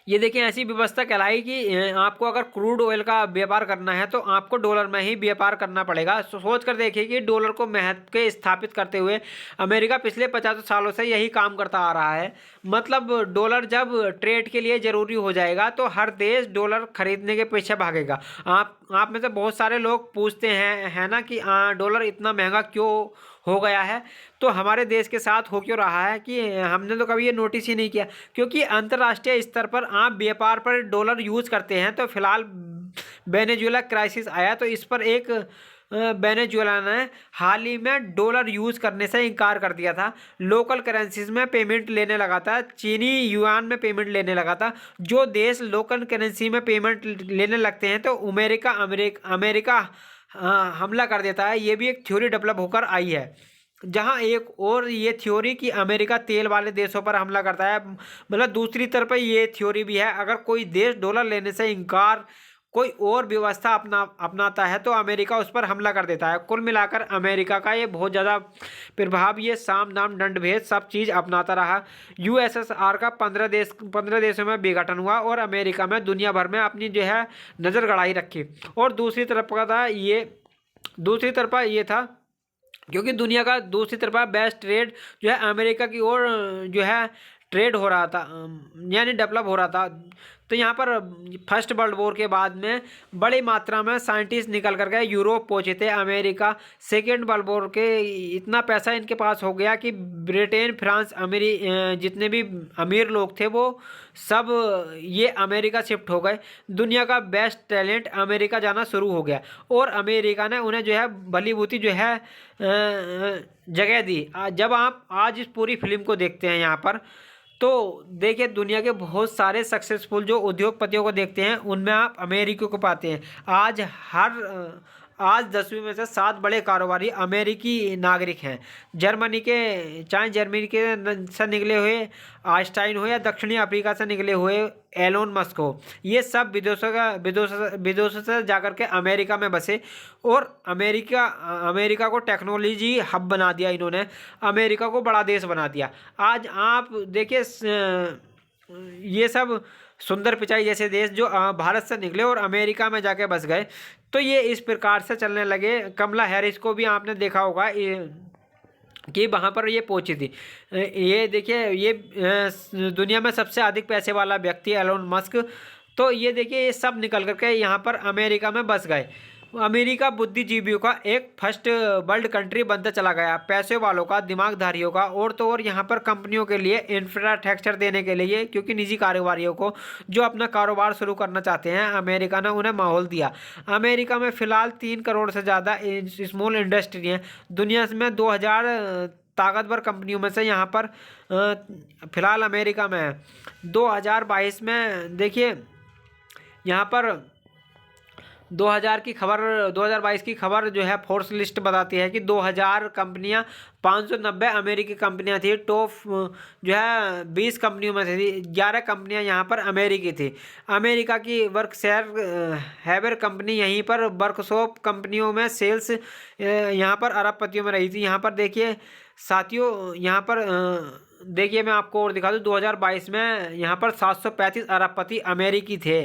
ये देखिए ऐसी व्यवस्था कहलाई कि आपको अगर क्रूड ऑयल का व्यापार करना है तो आपको डॉलर में ही व्यापार करना पड़ेगा। सोच कर देखिए कि डॉलर को महत्व के स्थापित करते हुए अमेरिका पिछले 50 सालों से यही काम करता आ रहा है। मतलब डॉलर जब ट्रेड के लिए ज़रूरी हो जाएगा तो हर देश डॉलर खरीदने के पीछे भागेगा। आप में से बहुत सारे लोग पूछते हैं, है ना, कि डॉलर इतना महंगा क्यों हो गया है, तो हमारे देश के साथ हो क्यों रहा है कि हमने तो कभी ये नोटिस ही नहीं किया। क्योंकि अंतर्राष्ट्रीय स्तर पर आप व्यापार पर डॉलर यूज़ करते हैं। तो फिलहाल वेनेजुएला क्राइसिस आया तो इस पर एक वेनेजुएला ने हाल ही में डॉलर यूज़ करने से इनकार कर दिया था, लोकल करेंसीज में पेमेंट लेने लगा था, चीनी युआन में पेमेंट लेने लगा था। जो देश लोकल करेंसी में पेमेंट लेने लगते हैं तो अमेरिका हमला कर देता है। ये भी एक थ्योरी डेवलप होकर आई है, जहां एक और ये थ्योरी कि अमेरिका तेल वाले देशों पर हमला करता है। मतलब दूसरी तरफ ये थ्योरी भी है, अगर कोई देश डॉलर लेने से इनकार कोई और व्यवस्था अपनाता है तो अमेरिका उस पर हमला कर देता है। कुल मिलाकर अमेरिका का ये बहुत ज़्यादा प्रभाव, ये साम दाम दंड भेद सब चीज़ अपनाता रहा। यूएसएसआर का 15 देशों में विघटन हुआ और अमेरिका में दुनिया भर में अपनी जो है नज़र गड़ाई रखी। और दूसरी तरफ ये था क्योंकि दुनिया का दूसरी तरफा बेस्ट ट्रेड जो है अमेरिका की ओर जो है ट्रेड हो रहा था, यानी डेवलप हो रहा था। तो यहाँ पर फर्स्ट वर्ल्ड वॉर के बाद में बड़ी मात्रा में साइंटिस्ट निकल कर गए, यूरोप पहुँचे थे। अमेरिका सेकेंड वर्ल्ड वॉर के इतना पैसा इनके पास हो गया कि ब्रिटेन, फ्रांस, जितने भी अमीर लोग थे वो सब ये अमेरिका शिफ्ट हो गए। दुनिया का बेस्ट टैलेंट अमेरिका जाना शुरू हो गया और अमेरिका ने उन्हें जो है भली भांति जो है जगह दी। जब आप आज इस पूरी फिल्म को देखते हैं यहाँ पर, तो देखिए दुनिया के बहुत सारे सक्सेसफुल जो उद्योगपतियों को देखते हैं उनमें आप अमेरिका को पाते हैं। आज 10वीं में से 7 बड़े कारोबारी अमेरिकी नागरिक हैं। चाहे जर्मनी के से निकले हुए आइंस्टाइन हो या दक्षिणी अफ्रीका से निकले हुए एलोन मस्क हो, ये सब विदेशों से जाकर के अमेरिका में बसे और अमेरिका को टेक्नोलॉजी हब बना दिया। इन्होंने अमेरिका को बड़ा देश बना दिया। आज आप देखिए ये सब सुंदर पिचाई जैसे देश जो भारत से निकले और अमेरिका में जाके बस गए, तो ये इस प्रकार से चलने लगे। कमला हैरिस को भी आपने देखा होगा कि वहाँ पर ये पहुंची थी। ये देखिए ये दुनिया में सबसे अधिक पैसे वाला व्यक्ति एलोन मस्क, तो ये देखिए ये सब निकल करके यहाँ पर अमेरिका में बस गए। अमेरिका बुद्धिजीवियों का एक फर्स्ट वर्ल्ड कंट्री बनता चला गया, पैसे वालों का, दिमागधारियों का। और तो और यहाँ पर कंपनियों के लिए इंफ्रास्ट्रक्चर देने के लिए, क्योंकि निजी कारोबारियों को जो अपना कारोबार शुरू करना चाहते हैं, अमेरिका ने उन्हें माहौल दिया। अमेरिका में फ़िलहाल 3 करोड़ से ज़्यादा स्मॉल इंडस्ट्री हैं। दुनिया में 2000 ताकतवर कंपनियों में से यहाँ पर फ़िलहाल अमेरिका में है। 2022 में देखिए यहाँ पर 2022 की खबर जो है फोर्स लिस्ट बताती है कि 2000 कंपनियां, 590 अमेरिकी कंपनियां थी। टॉप जो है 20 कंपनियों में थी 11 कंपनियां यहाँ पर अमेरिकी थी। अमेरिका की वर्कशेयर हैबर कंपनी यहीं पर वर्कशॉप कंपनियों में सेल्स यहाँ पर अरबपतियों में रही थी। यहाँ पर देखिए साथियों, यहाँ पर देखिए मैं आपको और दिखा दूँ, 2022 में यहाँ पर 735 अरबपति अमेरिकी थे,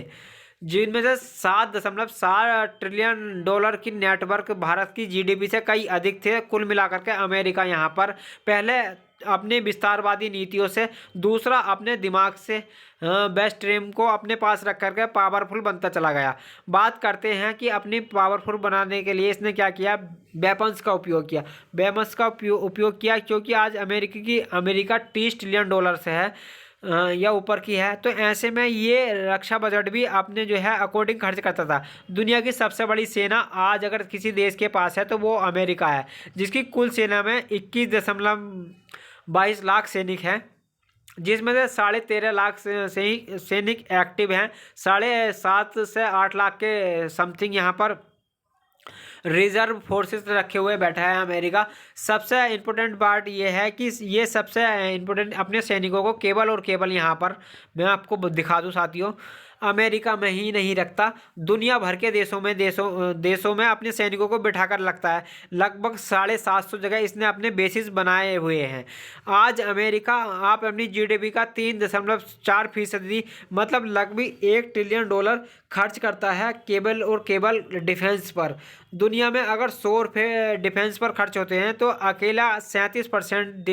जिनमें से $7.7 ट्रिलियन की नेटवर्क भारत की जीडीपी से कई अधिक थे। कुल मिलाकर के अमेरिका यहाँ पर पहले अपने विस्तारवादी नीतियों से, दूसरा अपने दिमाग से बेस्ट रेम को अपने पास रख करके पावरफुल बनता चला गया। बात करते हैं कि अपनी पावरफुल बनाने के लिए इसने क्या किया, वेपन्स का उपयोग किया। वेपन्स का उपयोग किया क्योंकि आज अमेरिका $30 ट्रिलियन से है या ऊपर की है। तो ऐसे में ये रक्षा बजट भी अपने जो है अकॉर्डिंग खर्च करता था। दुनिया की सबसे बड़ी सेना आज अगर किसी देश के पास है तो वो अमेरिका है, जिसकी कुल सेना में 21.22 लाख सैनिक हैं, जिसमें से 13.5 लाख से सैनिक एक्टिव हैं। 7.5 से 8 लाख के समथिंग यहाँ पर रिजर्व फोर्सेस रखे हुए बैठा है अमेरिका। सबसे इम्पोर्टेंट बात यह है कि ये सबसे इम्पोर्टेंट अपने सैनिकों को केवल और केवल यहाँ पर मैं आपको दिखा दूँ साथियों, अमेरिका में ही नहीं रखता, दुनिया भर के देशों में अपने सैनिकों को बिठाकर रखता है। लगभग 750 जगह इसने अपने बेसिस बनाए हुए हैं। आज अमेरिका आप अपनी जीडीपी का 3.4% मतलब लगभग $1 ट्रिलियन खर्च करता है केवल और केवल डिफेंस पर। दुनिया में अगर 100 रुपये डिफेंस पर खर्च होते हैं तो अकेला 37%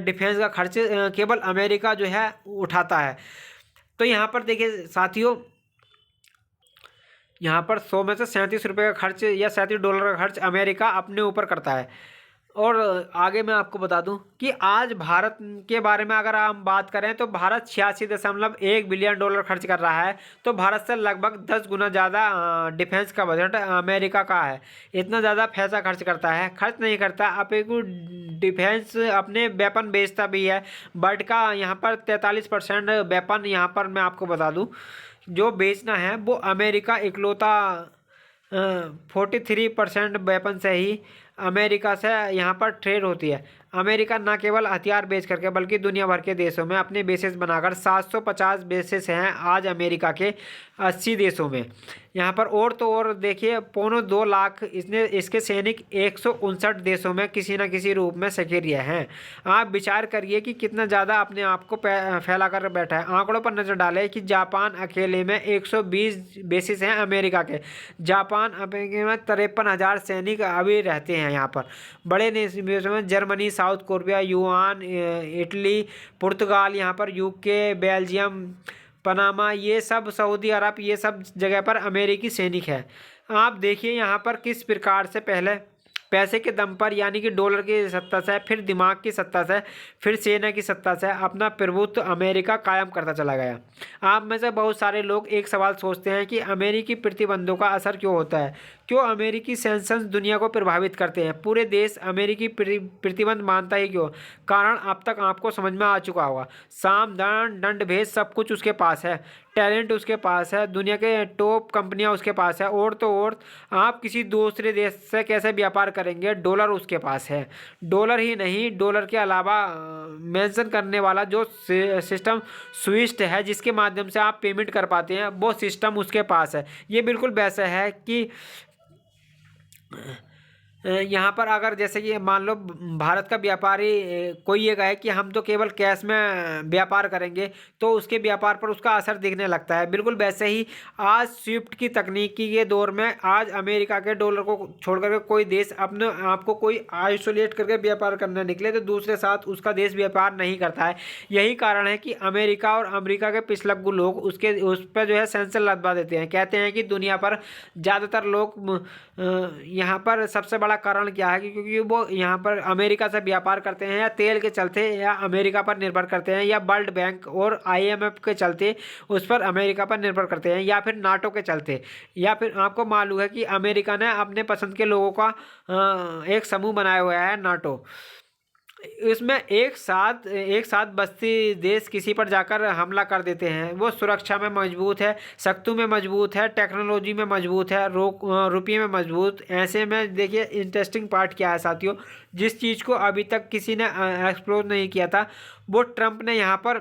डिफेंस का खर्च केवल अमेरिका जो है उठाता है। तो यहाँ पर देखिए साथियों, यहाँ पर 100 में से 37 रुपये का खर्च या $37 का खर्च अमेरिका अपने ऊपर करता है। और आगे मैं आपको बता दूं कि आज भारत के बारे में अगर हम बात करें तो भारत $86.1 बिलियन खर्च कर रहा है। तो भारत से लगभग 10 गुना ज़्यादा डिफेंस का बजट अमेरिका का है। इतना ज़्यादा पैसा खर्च करता है, खर्च नहीं करता अपेक्षु डिफेंस अपने वेपन बेचता भी है। बट का यहाँ पर 43% वेपन यहाँ पर मैं आपको बता दूँ जो बेचना है वो अमेरिका इकलौता 43% वेपन से ही अमेरिका से यहाँ पर ट्रेड होती है। अमेरिका न केवल हथियार बेच करके बल्कि दुनिया भर के देशों में अपने बेसेस बनाकर 750 बेसेस हैं आज अमेरिका के 80 देशों में। यहाँ पर और तो और देखिए 2.25 लाख इसके सैनिक 159 देशों में किसी न किसी रूप में सक्रिय हैं। आप विचार करिए कि कितना ज़्यादा अपने आप को फैला कर बैठा है। आंकड़ों पर नज़र डालें कि जापान अकेले में 120 बेसिस हैं अमेरिका के। जापान अमेरिका में 53,000 सैनिक अभी रहते हैं यहाँ पर। बड़े देशों में जर्मनी, साउथ कोरिया, युआन, इटली, पुर्तगाल, यहाँ पर यूके, बेल्जियम, पनामा, ये सब सऊदी अरब, ये सब जगह पर अमेरिकी सैनिक है। आप देखिए यहाँ पर किस प्रकार से पहले पैसे के दम पर यानी कि डॉलर की सत्ता से, फिर दिमाग की सत्ता से, फिर सेना की सत्ता से अपना प्रभुत्व अमेरिका कायम करता चला गया। आप में से बहुत सारे लोग एक सवाल सोचते हैं कि अमेरिकी प्रतिबंधों का असर क्यों होता है, क्यों अमेरिकी सैंक्शंस दुनिया को प्रभावित करते हैं, पूरे देश अमेरिकी प्रतिबंध मानता है क्यों। कारण अब तक आपको समझ में आ चुका होगा, साम दान दंड भेद सब कुछ उसके पास है, टैलेंट उसके पास है, दुनिया के टॉप कंपनियां उसके पास है। और तो और आप किसी दूसरे देश से कैसे व्यापार करेंगे, डॉलर उसके पास है। डॉलर ही नहीं, डॉलर के अलावा मेंशन करने वाला जो सिस्टम स्विफ्ट है जिसके माध्यम से आप पेमेंट कर पाते हैं, वो सिस्टम उसके पास है। ये बिल्कुल वैसा है कि यहाँ पर अगर जैसे कि मान लो भारत का व्यापारी कोई ये कहे कि हम तो केवल कैश में व्यापार करेंगे तो उसके व्यापार पर उसका असर दिखने लगता है। बिल्कुल वैसे ही आज स्विफ्ट की तकनीकी के दौर में आज अमेरिका के डॉलर को छोड़ करके कोई देश अपने आप को कोई आइसोलेट करके व्यापार करने निकले तो दूसरे साथ उसका देश व्यापार नहीं करता है। यही कारण है कि अमेरिका और अमेरिका के पिछलग्गू लोग उस पर जो है सेंसर लगवा देते हैं। कहते हैं कि दुनिया पर ज़्यादातर लोग यहाँ पर सबसे बड़ा कारण क्या है कि क्योंकि वो यहाँ पर अमेरिका से व्यापार करते हैं या तेल के चलते या अमेरिका पर निर्भर करते हैं या वर्ल्ड बैंक और IMF के चलते उस पर अमेरिका पर निर्भर करते हैं या फिर नाटो के चलते, या फिर आपको मालूम है कि अमेरिका ने अपने पसंद के लोगों का एक समूह बनाया हुआ है नाटो। इसमें एक साथ बस्ती देश किसी पर जाकर हमला कर देते हैं। वो सुरक्षा में मजबूत है, शक्ति में मजबूत है, टेक्नोलॉजी में मजबूत है, रुपये में मजबूत। ऐसे में देखिए इंटरेस्टिंग पार्ट क्या है साथियों, जिस चीज़ को अभी तक किसी ने एक्सप्लोर नहीं किया था वो ट्रंप ने यहाँ पर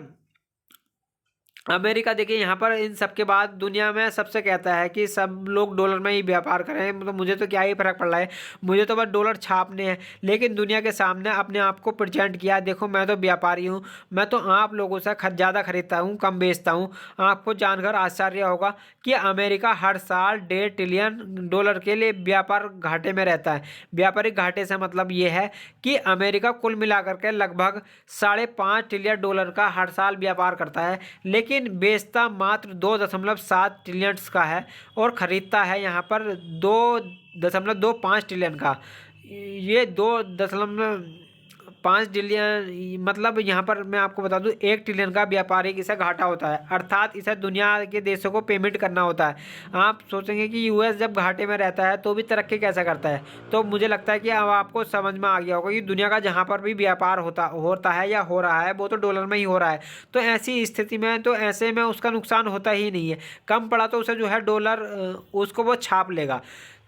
अमेरिका देखिए यहाँ पर इन सब के बाद दुनिया में सबसे कहता है कि सब लोग डॉलर में ही व्यापार करें, मतलब मुझे तो क्या ही फर्क पड़ रहा है, मुझे तो बस डॉलर छापने हैं। लेकिन दुनिया के सामने अपने आप को प्रेजेंट किया, देखो मैं तो व्यापारी हूँ, मैं तो आप लोगों से ज़्यादा खरीदता हूँ, कम बेचता हूँ। आपको जानकर आश्चर्य होगा कि अमेरिका हर साल 1.5 ट्रिलियन डॉलर के लिए व्यापार घाटे में रहता है। व्यापारिक घाटे से मतलब ये है कि अमेरिका कुल मिलाकर के लगभग 5.5 ट्रिलियन डॉलर का हर साल व्यापार करता है, लेकिन बेचता मात्र 2.7 ट्रिलियन का है और खरीदता है यहाँ पर 2.25 ट्रिलियन का। ये 2.5 ट्रिलियन मतलब यहाँ पर मैं आपको बता दूँ 1 ट्रिलियन का व्यापारिक इसे घाटा होता है, अर्थात इसे दुनिया के देशों को पेमेंट करना होता है। आप सोचेंगे कि यूएस जब घाटे में रहता है तो भी तरक्की कैसे करता है, तो मुझे लगता है कि अब आपको समझ में आ गया होगा कि दुनिया का जहाँ पर भी व्यापार होता होता है या हो रहा है वो तो डॉलर में ही हो रहा है। तो ऐसी स्थिति में तो ऐसे में उसका नुकसान होता ही नहीं है, कम पड़ा तो उसे जो है डॉलर उसको वो छाप लेगा।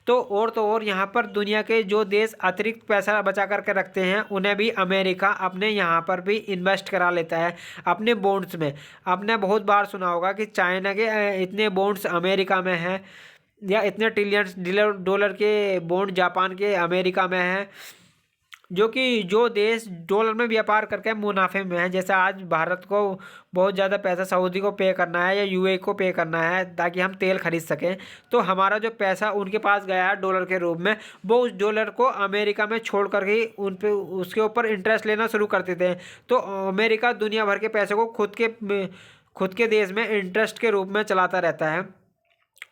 तो और यहाँ पर दुनिया के जो देश अतिरिक्त पैसा बचा करके रखते हैं उन्हें भी अमेरिका अपने यहाँ पर भी इन्वेस्ट करा लेता है अपने बॉन्ड्स में। आपने बहुत बार सुना होगा कि चाइना के इतने बॉन्ड्स अमेरिका में हैं, या इतने ट्रिलियन डॉलर के बॉन्ड जापान के अमेरिका में हैं, जो कि जो देश डॉलर में व्यापार करके मुनाफे में है। जैसे आज भारत को बहुत ज़्यादा पैसा सऊदी को पे करना है या यूएई को पे करना है ताकि हम तेल खरीद सकें, तो हमारा जो पैसा उनके पास गया है डॉलर के रूप में, वो उस डॉलर को अमेरिका में छोड़ कर ही उन पे उसके ऊपर इंटरेस्ट लेना शुरू कर देते हैं। तो अमेरिका दुनिया भर के पैसे को खुद के देश में इंटरेस्ट के रूप में चलाता रहता है।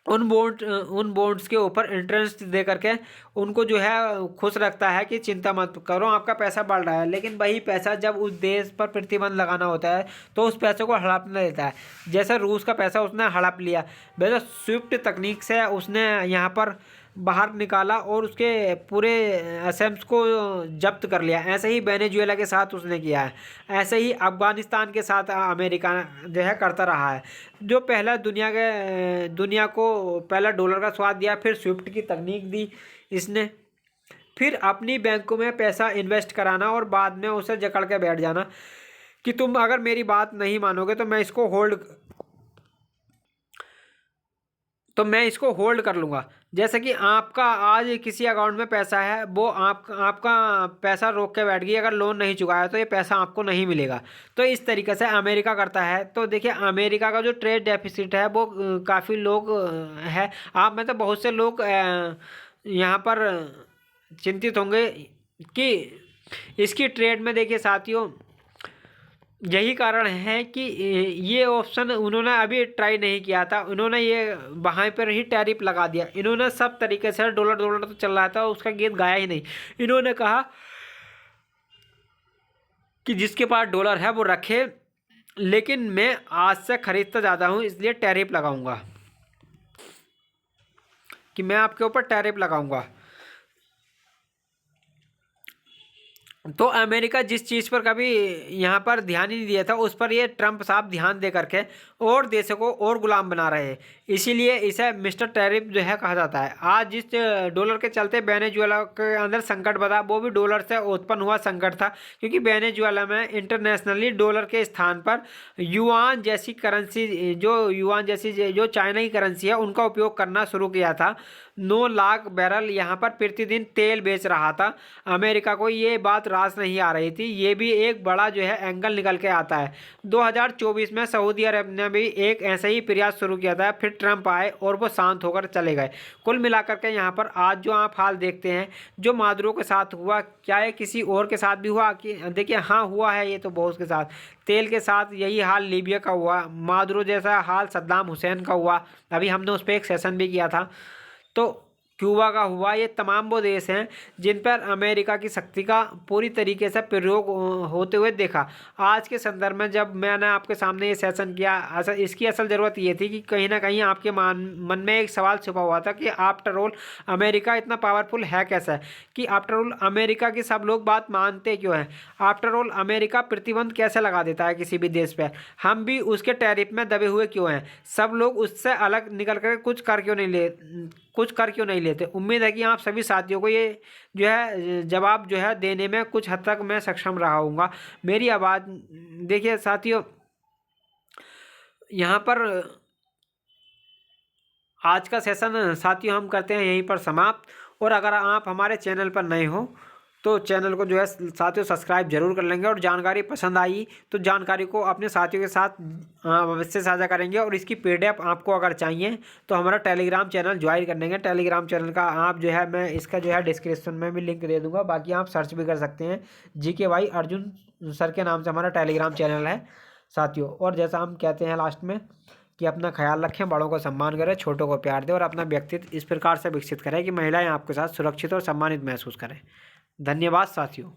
उन बॉन्ड्स के ऊपर इंटरेस्ट दे करके उनको जो है खुश रखता है कि चिंता मत करो आपका पैसा बढ़ रहा है। लेकिन वही पैसा जब उस देश पर प्रतिबंध लगाना होता है तो उस पैसे को हड़पना लेता है। जैसे रूस का पैसा उसने हड़प लिया, वैसे स्विफ्ट तकनीक से उसने यहाँ पर बाहर निकाला और उसके पूरे असेम्स को जब्त कर लिया। ऐसे ही वेनेजुएला के साथ उसने किया है, ऐसे ही अफगानिस्तान के साथ अमेरिका जो है करता रहा है। जो पहला दुनिया को पहला डॉलर का स्वाद दिया, फिर स्विफ्ट की तकनीक दी इसने, फिर अपनी बैंकों में पैसा इन्वेस्ट कराना और बाद में उसे जकड़ के बैठ जाना कि तुम अगर मेरी बात नहीं मानोगे तो मैं इसको होल्ड कर लूँगा। जैसे कि आपका आज किसी अकाउंट में पैसा है, वो आपका पैसा रोक के बैठ गई, अगर लोन नहीं चुकाया तो ये पैसा आपको नहीं मिलेगा। तो इस तरीके से अमेरिका करता है। तो देखिए अमेरिका का जो ट्रेड डेफिसिट है वो काफ़ी लोग है, आप में तो बहुत से लोग यहाँ पर चिंतित होंगे कि इसकी ट्रेड में देखिए साथियों यही कारण है कि ये ऑप्शन उन्होंने अभी ट्राई नहीं किया था, उन्होंने ये वहाँ पर ही टैरिफ लगा दिया। इन्होंने सब तरीके से डॉलर डॉलर तो चल रहा था, उसका गीत गाया ही नहीं। इन्होंने कहा कि जिसके पास डॉलर है वो रखे, लेकिन मैं आज से खरीदता ज़्यादा हूँ इसलिए टैरिफ लगाऊंगा, कि मैं आपके ऊपर टैरिफ लगाऊंगा। तो अमेरिका जिस चीज़ पर कभी यहाँ पर ध्यान ही नहीं दिया था उस पर ये ट्रंप साहब ध्यान दे करके और देशों को और गुलाम बना रहे हैं। इसीलिए इसे मिस्टर टैरिफ जो है कहा जाता है। आज जिस डॉलर के चलते वेनेजुएला के अंदर संकट बना, वो भी डॉलर से उत्पन्न हुआ संकट था, क्योंकि वेनेजुएला में इंटरनेशनली डॉलर के स्थान पर युआन जैसी जो चाइना की करेंसी है उनका उपयोग करना शुरू किया था। 9 लाख बैरल यहाँ पर प्रतिदिन तेल बेच रहा था। अमेरिका को ये बात रास नहीं आ रही थी। ये भी एक बड़ा जो है एंगल निकल के आता है। 2024 में सऊदी अरब ने भी एक ऐसा ही प्रयास शुरू किया था, फिर ट्रंप आए और वो शांत होकर चले गए। कुल मिलाकर के यहाँ पर आज जो आप हाल देखते हैं, जो मादुरो के साथ हुआ, क्या ये किसी और के साथ भी हुआ? कि देखिए हाँ हुआ है, ये तो बहुत के साथ, तेल के साथ यही हाल लीबिया का हुआ, मादुरो जैसा हाल सद्दाम हुसैन का हुआ, अभी हमने उस पर एक सेशन भी किया था। तो क्यूबा का हुआ। ये तमाम वो देश हैं जिन पर अमेरिका की शक्ति का पूरी तरीके से प्रयोग होते हुए देखा। आज के संदर्भ में जब मैंने आपके सामने ये सेशन किया, इसकी असल ज़रूरत ये थी कि कहीं ना कहीं आपके मन में एक सवाल छुपा हुआ था कि आफ्टर ऑल अमेरिका इतना पावरफुल है कैसा है, कि आफ्टर ऑल अमेरिका की सब लोग बात मानते क्यों हैं, आफ्टर ऑल अमेरिका प्रतिबंध कैसे लगा देता है किसी भी देश पर, हम भी उसके टैरिफ में दबे हुए क्यों हैं, सब लोग उससे अलग निकल कर कुछ कर क्यों नहीं लेते। उम्मीद है कि आप सभी साथियों को ये जो है जवाब जो है देने में कुछ हद तक मैं सक्षम रहा हूँगा। मेरी आवाज़ देखिए साथियों, यहाँ पर आज का सेशन साथियों हम करते हैं यहीं पर समाप्त। और अगर आप हमारे चैनल पर नए हो तो चैनल को जो है साथियों सब्सक्राइब जरूर कर लेंगे, और जानकारी पसंद आई तो जानकारी को अपने साथियों के साथ अवश्य साझा करेंगे। और इसकी पीडीएफ आपको अगर चाहिए तो हमारा टेलीग्राम चैनल ज्वाइन कर लेंगे। टेलीग्राम चैनल का आप जो है, मैं इसका जो है डिस्क्रिप्शन में भी लिंक दे दूंगा, बाकी आप सर्च भी कर सकते हैं। जीके भाई अर्जुन सर के नाम से हमारा टेलीग्राम चैनल है साथियों। और जैसा हम कहते हैं लास्ट में कि अपना ख्याल रखें, बड़ों को सम्मान करें, छोटों को प्यार दें, और अपना व्यक्तित्व इस प्रकार से विकसित करें कि महिलाएं आपके साथ सुरक्षित और सम्मानित महसूस करें। धन्यवाद साथियों।